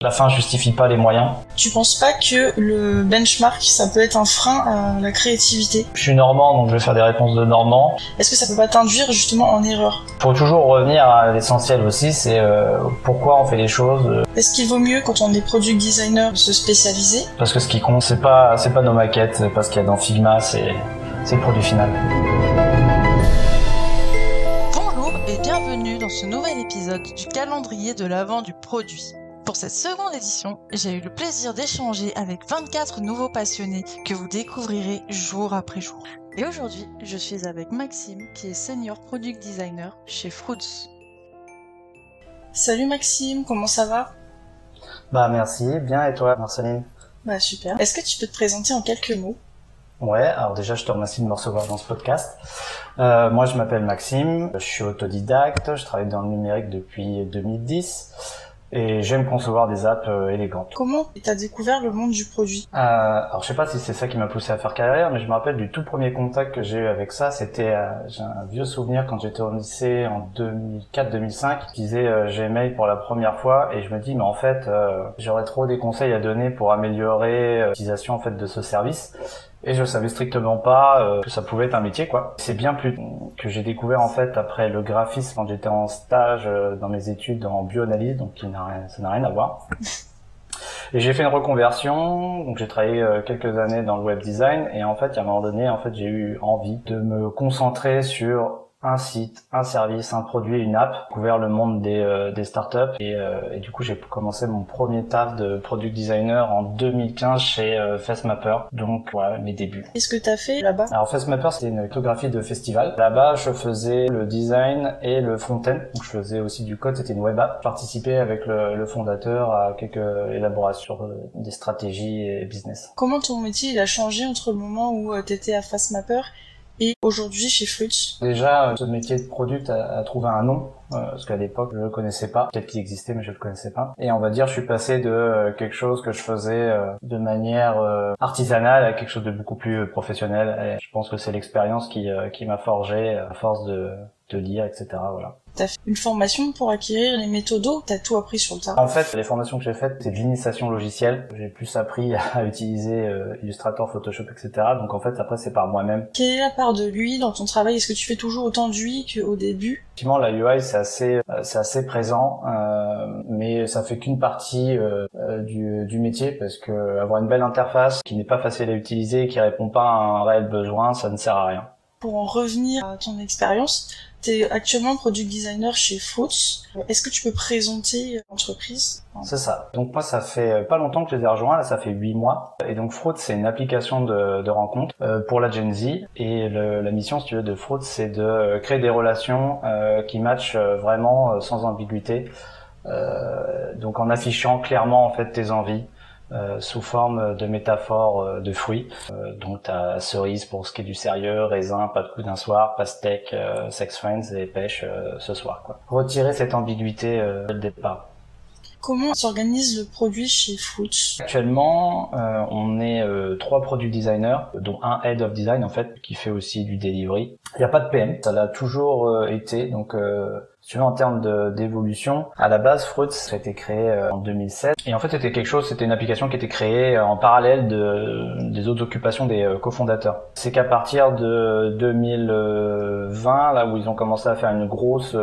La fin justifie pas les moyens. Tu penses pas que le benchmark, ça peut être un frein à la créativité? Je suis normand, donc je vais faire des réponses de normand. Est-ce que ça peut pas t'induire justement en erreur? Faut toujours revenir à l'essentiel aussi, c'est pourquoi on fait les choses. Est-ce qu'il vaut mieux, quand on est product designer, se spécialiser? Parce que ce qui compte, c'est pas nos maquettes, c'est pas ce qu'il y a dans Figma, c'est le produit final. Bonjour et bienvenue dans ce nouvel épisode du calendrier de l'avant du produit. Pour cette seconde édition, j'ai eu le plaisir d'échanger avec 24 nouveaux passionnés que vous découvrirez jour après jour. Et aujourd'hui, je suis avec Maxime, qui est Senior Product Designer chez Fruits. Salut Maxime, comment ça va? Merci, bien, et toi, Marceline? Super. Est-ce que tu peux te présenter en quelques mots? Ouais, alors déjà je te remercie de me recevoir dans ce podcast. Moi je m'appelle Maxime, je suis autodidacte, je travaille dans le numérique depuis 2010. Et j'aime concevoir des apps élégantes. Comment t'as découvert le monde du produit? Alors je sais pas si c'est ça qui m'a poussé à faire carrière, mais je me rappelle du tout premier contact que j'ai eu avec ça. C'était, j'ai un vieux souvenir quand j'étais au lycée en 2004-2005. Je disais Gmail pour la première fois et je me dis mais en fait j'aurais trop des conseils à donner pour améliorer l'utilisation en fait de ce service. Et je savais strictement pas que ça pouvait être un métier quoi. C'est bien plus que j'ai découvert en fait après le graphisme quand j'étais en stage dans mes études en bioanalyse, donc ça n'a rien à voir. Et j'ai fait une reconversion, donc j'ai travaillé quelques années dans le web design et en fait à un moment donné en fait j'ai eu envie de me concentrer sur un site, un service, un produit, une app, couvert le monde des startups et du coup j'ai commencé mon premier taf de product designer en 2015 chez FaceMapper, donc voilà mes débuts. Qu'est-ce que t'as fait là-bas? Alors FaceMapper c'était une photographie de festival. Là-bas je faisais le design et le front-end, donc je faisais aussi du code, c'était une web app. Je participais avec le fondateur à quelques élaborations sur des stratégies et business. Comment ton métier il a changé entre le moment où t'étais à FaceMapper et aujourd'hui chez Fruits? Déjà, ce métier de product a trouvé un nom, parce qu'à l'époque, je le connaissais pas. Peut-être qu'il existait, mais je le connaissais pas. Et on va dire, je suis passé de quelque chose que je faisais de manière artisanale à quelque chose de beaucoup plus professionnel. Et je pense que c'est l'expérience qui m'a forgé à force de lire, etc. Voilà. T'as fait une formation pour acquérir les méthodos, t'as tout appris sur le tas? En fait, les formations que j'ai faites, c'est de l'initiation logicielle. J'ai plus appris à utiliser Illustrator, Photoshop, etc. Donc en fait, après, c'est par moi-même. Quelle est la part de l'UI dans ton travail? Est-ce que tu fais toujours autant d'UI qu'au début? Effectivement, la UI, c'est assez présent, mais ça fait qu'une partie du métier, parce que avoir une belle interface qui n'est pas facile à utiliser et qui répond pas à un réel besoin, ça ne sert à rien. Pour en revenir à ton expérience, t'es actuellement product designer chez Fruits. Est-ce que tu peux présenter l'entreprise? C'est ça. Donc moi, ça fait pas longtemps que je les ai rejoints, là ça fait 8 mois. Et donc Fruits, c'est une application de rencontre pour la Gen Z. Et la mission, si tu veux, de Fruits, c'est de créer des relations qui matchent vraiment sans ambiguïté. Donc en affichant clairement en fait tes envies. Sous forme de métaphores de fruits. Donc t'as cerise pour ce qui est du sérieux, raisin, pas de coup d'un soir, pastèque, sex friends et pêche ce soir quoi. Retirer cette ambiguïté dès le départ. Comment s'organise le produit chez Fruits? Actuellement, on est 3 product designers, dont un head of design en fait, qui fait aussi du delivery. Il n'y a pas de PM, ça l'a toujours été, donc si tu veux en termes d'évolution, à la base Fruits ça a été créé en 2007 et en fait c'était une application qui était créée en parallèle des autres occupations des cofondateurs. C'est qu'à partir de 2020 là où ils ont commencé à faire une grosse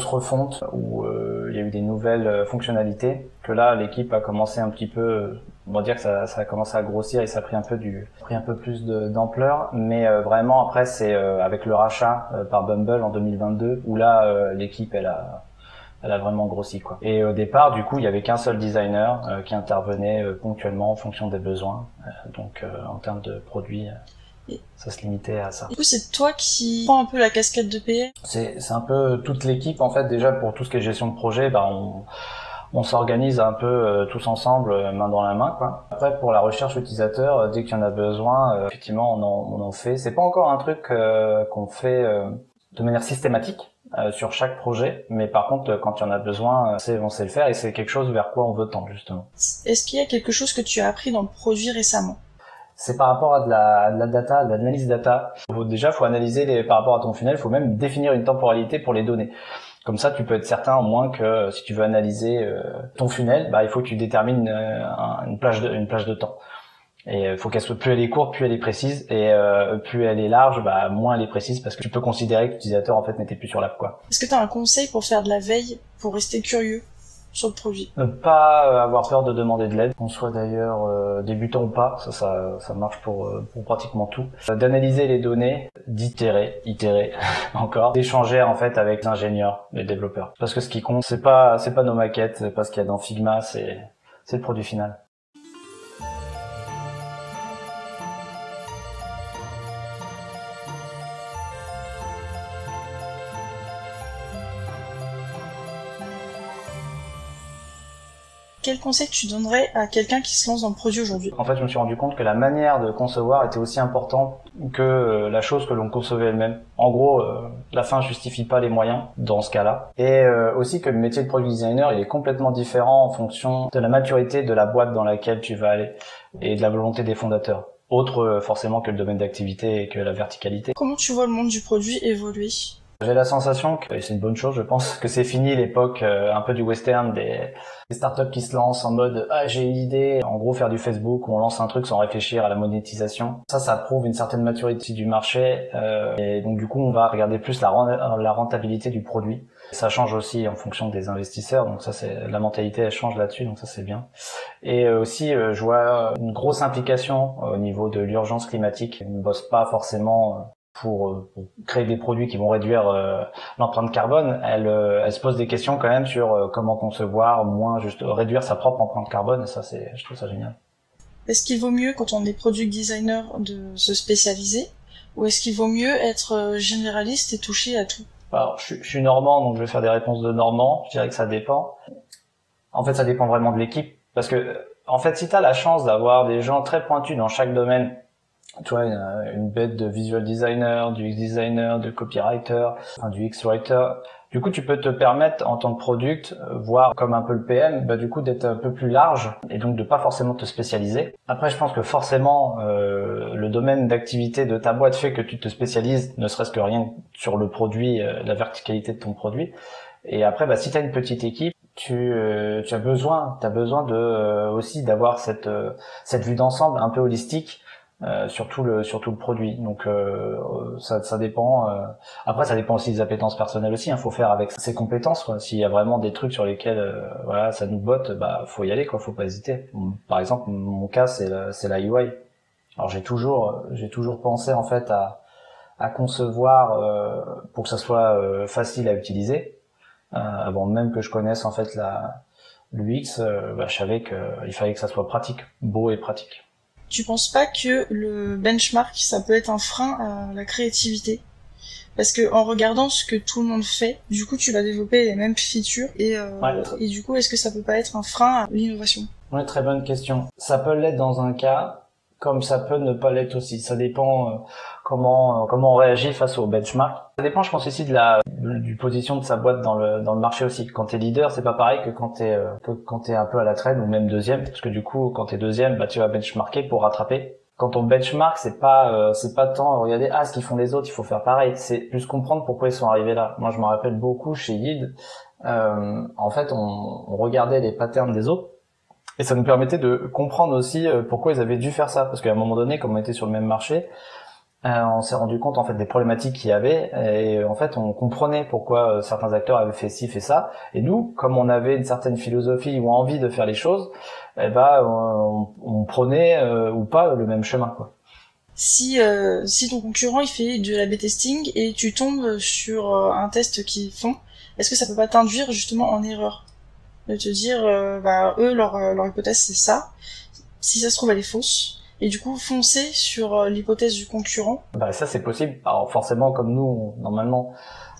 refonte où il y a eu des nouvelles fonctionnalités, que là l'équipe a commencé un petit peu, on va dire que ça a commencé à grossir et ça a pris un peu plus d'ampleur, mais vraiment après c'est avec le rachat par Bumble en 2022 où là l'équipe elle a vraiment grossi quoi. Et au départ du coup il y avait qu'un seul designer qui intervenait ponctuellement en fonction des besoins, donc en termes de produits ça se limitait à ça. Du coup, c'est toi qui prends un peu la casquette de PM? C'est un peu toute l'équipe en fait. Déjà pour tout ce qui est gestion de projet, on s'organise un peu tous ensemble, main dans la main quoi. Après pour la recherche utilisateur, dès qu'il y en a besoin, effectivement on en fait. C'est pas encore un truc qu'on fait de manière systématique sur chaque projet, mais par contre quand il y en a besoin, on sait le faire et c'est quelque chose vers quoi on veut tendre justement. Est-ce qu'il y a quelque chose que tu as appris dans le produit récemment? C'est par rapport à de la data, de l'analyse data. Déjà, faut analyser par rapport à ton funnel, faut même définir une temporalité pour les données. Comme ça, tu peux être certain au moins que si tu veux analyser ton funnel, il faut que tu détermines une plage de temps. Et il faut qu'elle soit, plus elle est courte, plus elle est précise, et plus elle est large, moins elle est précise, parce que tu peux considérer que l'utilisateur en fait n'était plus sur l'app, quoi. Est-ce que tu as un conseil pour faire de la veille, pour rester curieux sur le produit? Ne pas avoir peur de demander de l'aide, qu'on soit d'ailleurs débutant ou pas, ça marche pour pratiquement tout. D'analyser les données, d'itérer encore, d'échanger en fait avec les ingénieurs, les développeurs. Parce que ce qui compte, c'est pas nos maquettes, c'est pas ce qu'il y a dans Figma, c'est le produit final. Quel conseil tu donnerais à quelqu'un qui se lance dans le produit aujourd'hui? En fait, je me suis rendu compte que la manière de concevoir était aussi importante que la chose que l'on concevait elle-même. En gros, la fin justifie pas les moyens dans ce cas-là. Et aussi que le métier de product designer, il est complètement différent en fonction de la maturité de la boîte dans laquelle tu vas aller et de la volonté des fondateurs. Autre forcément que le domaine d'activité et que la verticalité. Comment tu vois le monde du produit évoluer? J'ai la sensation que, et c'est une bonne chose je pense, que c'est fini l'époque un peu du western des startups qui se lancent en mode « Ah, j'ai une idée », en gros faire du Facebook où on lance un truc sans réfléchir à la monétisation. Ça prouve une certaine maturité du marché et donc du coup on va regarder plus la rentabilité du produit. Ça change aussi en fonction des investisseurs, donc ça c'est la mentalité elle change là-dessus, donc ça c'est bien. Et aussi je vois une grosse implication au niveau de l'urgence climatique. Ils ne bossent pas forcément pour créer des produits qui vont réduire l'empreinte carbone, elle se pose des questions quand même sur comment concevoir, moins juste réduire sa propre empreinte carbone, et ça je trouve ça génial. Est-ce qu'il vaut mieux quand on est product designer de se spécialiser, ou est-ce qu'il vaut mieux être généraliste et toucher à tout? Alors je suis normand, donc je vais faire des réponses de normand, je dirais que ça dépend. En fait ça dépend vraiment de l'équipe, parce que en fait si t'as la chance d'avoir des gens très pointus dans chaque domaine, tu vois, une bête de visual designer, du UX designer, de copywriter, du X-writer. Du coup, tu peux te permettre, en tant que product, voire comme un peu le PM, du coup, d'être un peu plus large et donc de pas forcément te spécialiser. Après, je pense que forcément, le domaine d'activité de ta boîte fait que tu te spécialises, ne serait-ce que rien sur le produit, la verticalité de ton produit. Et après, si tu as une petite équipe, tu as besoin de aussi d'avoir cette vue d'ensemble un peu holistique. Sur tout le produit, donc ça dépend. Après ça dépend aussi des appétences personnelles aussi, faut faire avec ses compétences, quoi. S'il y a vraiment des trucs sur lesquels ça nous botte, faut y aller, quoi, faut pas hésiter. Par exemple mon cas c'est la UI. Alors j'ai toujours pensé en fait à concevoir pour que ça soit facile à utiliser, avant même que je connaisse en fait l'UX. Je savais qu'il fallait que ça soit pratique, beau et pratique. Tu penses pas que le benchmark, ça peut être un frein à la créativité? Parce que en regardant ce que tout le monde fait, du coup, tu vas développer les mêmes features et du coup, est-ce que ça peut pas être un frein à l'innovation? Ouais, très bonne question. Ça peut l'être dans un cas, comme ça peut ne pas l'être aussi. Ça dépend comment on réagit face au benchmark. Ça dépend, je pense aussi du position de sa boîte dans le marché aussi. Quand t'es leader, c'est pas pareil que quand t'es un peu à la traîne ou même deuxième, parce que du coup, quand t'es deuxième, tu vas benchmarker pour rattraper. Quand on benchmark, c'est pas tant regarder ce qu'ils font les autres, il faut faire pareil. C'est plus comprendre pourquoi ils sont arrivés là. Moi, je me rappelle beaucoup chez Yield. En fait, on regardait les patterns des autres. Et ça nous permettait de comprendre aussi pourquoi ils avaient dû faire ça. Parce qu'à un moment donné, comme on était sur le même marché, on s'est rendu compte en fait des problématiques qu'il y avait. Et en fait, on comprenait pourquoi certains acteurs avaient fait ci, fait ça. Et nous, comme on avait une certaine philosophie ou envie de faire les choses, on prenait ou pas le même chemin, quoi. Si ton concurrent il fait de l'A/B testing et tu tombes sur un test qu'ils font, est-ce que ça peut pas t'induire justement en erreur? De te dire eux leur hypothèse c'est ça, si ça se trouve elle est fausse, et du coup foncer sur l'hypothèse du concurrent? Ça c'est possible. Alors forcément, comme nous normalement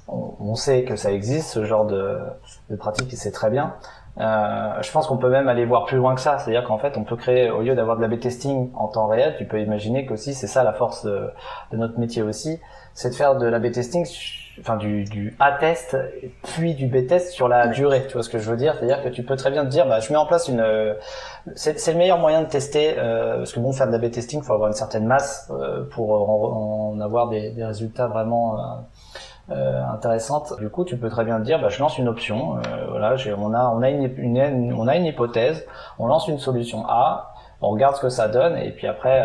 on sait que ça existe, ce genre de pratique, et c'est très bien. Je pense qu'on peut même aller voir plus loin que ça, c'est-à-dire qu'en fait on peut créer, au lieu d'avoir de l'A/B testing en temps réel, tu peux imaginer qu'aussi c'est ça la force de notre métier aussi, c'est de faire de l'A/B testing, du A-test puis du B-test sur la durée. Tu vois ce que je veux dire? C'est-à-dire que tu peux très bien te dire, je mets en place c'est le meilleur moyen de tester, parce que faire de l'A/B testing, faut avoir une certaine masse pour en avoir des résultats vraiment intéressante. Du coup, tu peux très bien te dire, je lance une option. Voilà, on a une hypothèse, on lance une solution A, on regarde ce que ça donne, et puis après,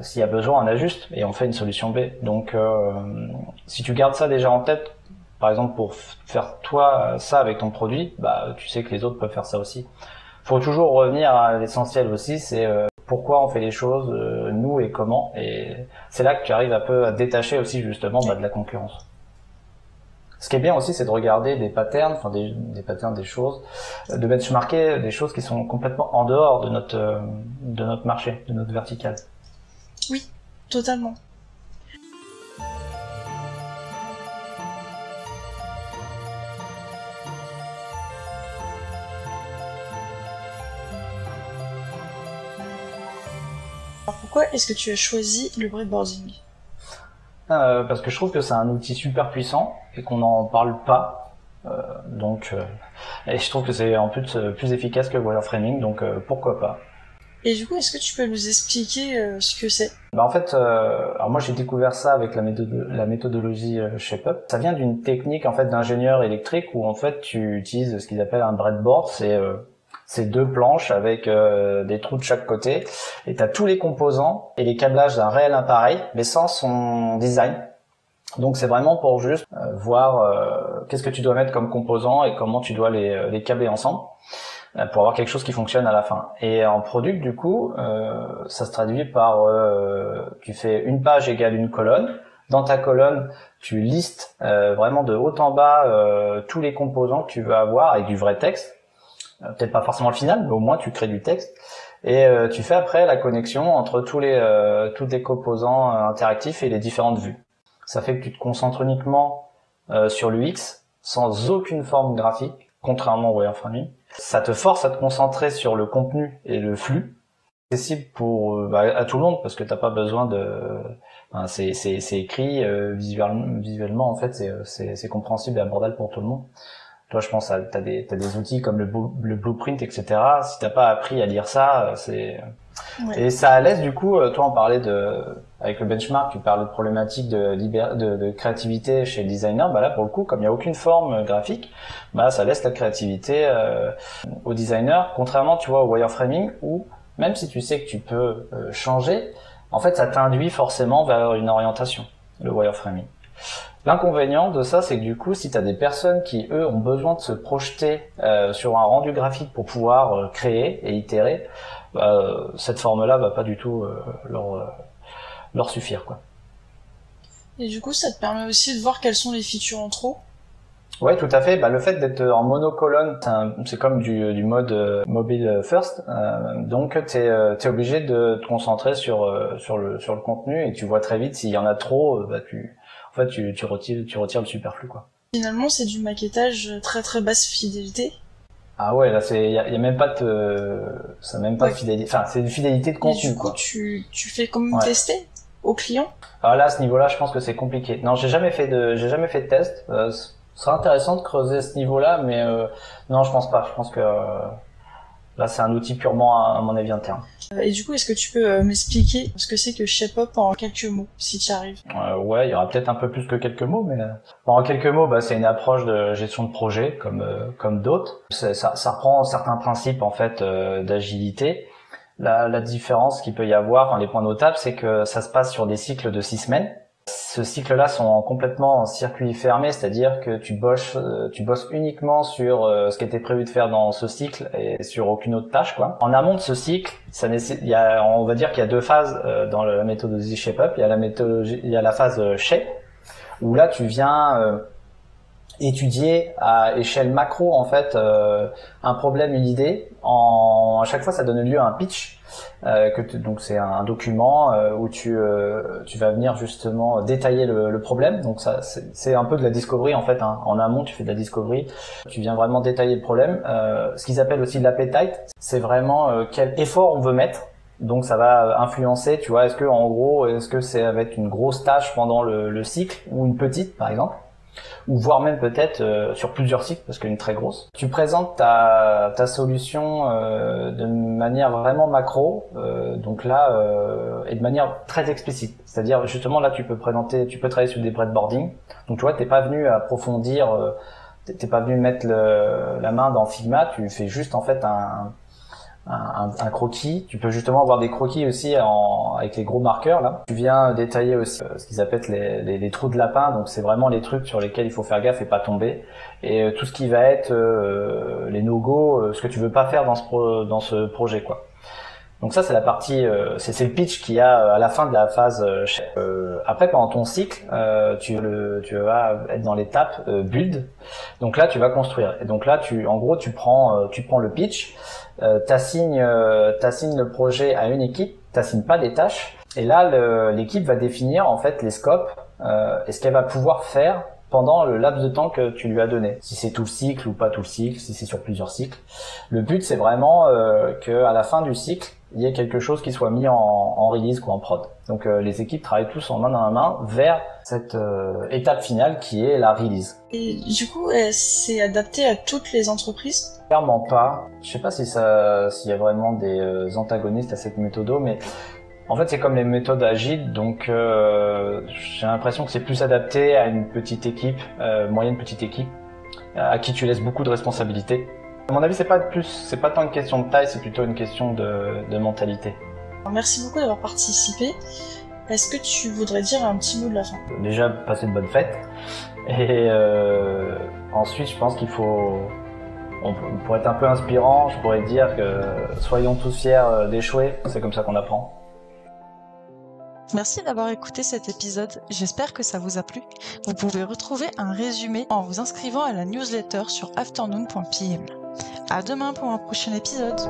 s'il y a besoin, on ajuste et on fait une solution B. Donc, si tu gardes ça déjà en tête, par exemple pour faire toi ça avec ton produit, tu sais que les autres peuvent faire ça aussi. Faut toujours revenir à l'essentiel aussi, c'est pourquoi on fait les choses, nous et comment. Et c'est là que tu arrives un peu à te détacher aussi justement de la concurrence. Ce qui est bien aussi, c'est de regarder des patterns, des patterns, des choses, de benchmarker des choses qui sont complètement en dehors de notre marché, de notre verticale. Oui, totalement. Alors pourquoi est-ce que tu as choisi le breadboarding ? Parce que je trouve que c'est un outil super puissant et qu'on n'en parle pas. Et je trouve que c'est en plus efficace que le wireframing, donc pourquoi pas. Et du coup, est-ce que tu peux nous expliquer ce que c'est ? En fait, alors moi j'ai découvert ça avec la méthodologie ShapeUp. Ça vient d'une technique en fait d'ingénieur électrique où en fait tu utilises ce qu'ils appellent un breadboard. C'est deux planches avec des trous de chaque côté et t'as tous les composants et les câblages d'un réel appareil mais sans son design. Donc c'est vraiment pour juste voir qu'est-ce que tu dois mettre comme composants et comment tu dois les câbler ensemble pour avoir quelque chose qui fonctionne à la fin. Et en product du coup, ça se traduit par tu fais une page égale une colonne. Dans ta colonne, tu listes vraiment de haut en bas tous les composants que tu veux avoir avec du vrai texte. Peut-être pas forcément le final, mais au moins tu crées du texte et tu fais après la connexion entre tous les composants interactifs et les différentes vues. Ça fait que tu te concentres uniquement sur l'UX sans aucune forme graphique, contrairement au wireframing. Ça te force à te concentrer sur le contenu et le flux, accessible à tout le monde parce que t'as pas besoin c'est écrit visuellement en fait c'est compréhensible et abordable pour tout le monde. Toi, je pense t'as des outils comme le blueprint, etc. Si t'as pas appris à lire ça, Ouais. Et ça laisse du coup, toi, on parlait avec le benchmark, tu parlais de problématiques de créativité chez le designer. Là, pour le coup, comme il y a aucune forme graphique, ça laisse la créativité au designer. Contrairement, tu vois, au wireframing où même si tu sais que tu peux changer, en fait, ça t'induit forcément vers une orientation, le wireframing. L'inconvénient de ça, c'est que du coup, si tu as des personnes qui, eux, ont besoin de se projeter sur un rendu graphique pour pouvoir créer et itérer, cette forme-là va pas du tout leur suffire, quoi. Et du coup, ça te permet aussi de voir quelles sont les features en trop. Ouais, tout à fait. Le fait d'être en monocolonne, c'est comme du mode mobile first. Donc, t'es obligé de te concentrer sur le contenu et tu vois très vite s'il y en a trop, tu retires le superflu, quoi. Finalement, c'est du maquettage très très basse fidélité. Ah ouais, là y a même pas de fidélité. Enfin, c'est une fidélité de contenu, et du coup, quoi. Tu fais comme tester au client. Alors là, à ce niveau-là, je pense que c'est compliqué. Non, j'ai jamais fait de test. Ce serait intéressant de creuser ce niveau-là, mais non, je pense pas. Je pense que là, c'est un outil purement, à mon avis, interne. Et du coup, est-ce que tu peux m'expliquer ce que c'est que ShapeUp en quelques mots, si tu y arrives ? Ouais, il y aura peut-être un peu plus que quelques mots, mais en quelques mots, c'est une approche de gestion de projet comme d'autres. Ça reprend certains principes en fait d'agilité. La différence qu'il peut y avoir, les points notables, c'est que ça se passe sur des cycles de 6 semaines. Ce cycle-là sont complètement en circuit fermé, c'est-à-dire que tu bosses uniquement sur ce qui était prévu de faire dans ce cycle et sur aucune autre tâche, quoi. En amont de ce cycle, on va dire qu'il y a deux phases dans la méthodologie ShapeUp. Il y a la phase Shape, où là tu viens étudier à échelle macro en fait un problème, une idée. À chaque fois, ça donne lieu à un pitch. Donc c'est un document où tu vas venir justement détailler le problème. Donc ça c'est un peu de la discovery en fait, hein. En amont tu fais de la discovery, tu viens vraiment détailler le problème. Ce qu'ils appellent aussi l'appetite, c'est vraiment quel effort on veut mettre. Donc ça va influencer, tu vois, est-ce que ça va être une grosse tâche pendant le cycle ou une petite par exemple. ou voire même peut-être sur plusieurs cycles, parce qu'une très grosse. Tu présentes ta solution de manière vraiment macro, donc là, et de manière très explicite. C'est-à-dire, justement, là, tu peux travailler sur des breadboarding. Donc, tu vois, t'es pas venu approfondir, t'es pas venu mettre la main dans Figma, tu fais juste, en fait, un croquis. Tu peux justement avoir des croquis aussi avec les gros marqueurs là. Tu viens détailler aussi ce qu'ils appellent les trous de lapin, donc c'est vraiment les trucs sur lesquels il faut faire gaffe et pas tomber. Et tout ce qui va être les no-go, ce que tu veux pas faire dans ce projet quoi. Donc ça c'est la partie, c'est le pitch qu'il y a à la fin de la phase. Après pendant ton cycle, tu vas être dans l'étape build. Donc là tu vas construire. Et donc là en gros tu prends le pitch. T'assignes le projet à une équipe, t'assignes pas des tâches, et là l'équipe va définir en fait les scopes et ce qu'elle va pouvoir faire pendant le laps de temps que tu lui as donné. Si c'est tout le cycle ou pas tout le cycle, si c'est sur plusieurs cycles. Le but c'est vraiment que à la fin du cycle, il y ait quelque chose qui soit mis en release ou en prod. Donc les équipes travaillent tous en main dans la main vers cette étape finale qui est la release. Et du coup, c'est adapté à toutes les entreprises ? Clairement pas. Je sais pas s'il y a vraiment des antagonistes à cette méthode, mais en fait c'est comme les méthodes agiles, donc j'ai l'impression que c'est plus adapté à une petite équipe, moyenne petite équipe, à qui tu laisses beaucoup de responsabilités. À mon avis, c'est pas tant une question de taille, c'est plutôt une question de mentalité. Merci beaucoup d'avoir participé. Est-ce que tu voudrais dire un petit mot de la fin ? Déjà, passer de bonnes fêtes. Et ensuite, je pense pour être un peu inspirant, je pourrais dire que soyons tous fiers d'échouer, c'est comme ça qu'on apprend. Merci d'avoir écouté cet épisode, j'espère que ça vous a plu. Vous pouvez retrouver un résumé en vous inscrivant à la newsletter sur afternoon.pm. À demain pour un prochain épisode.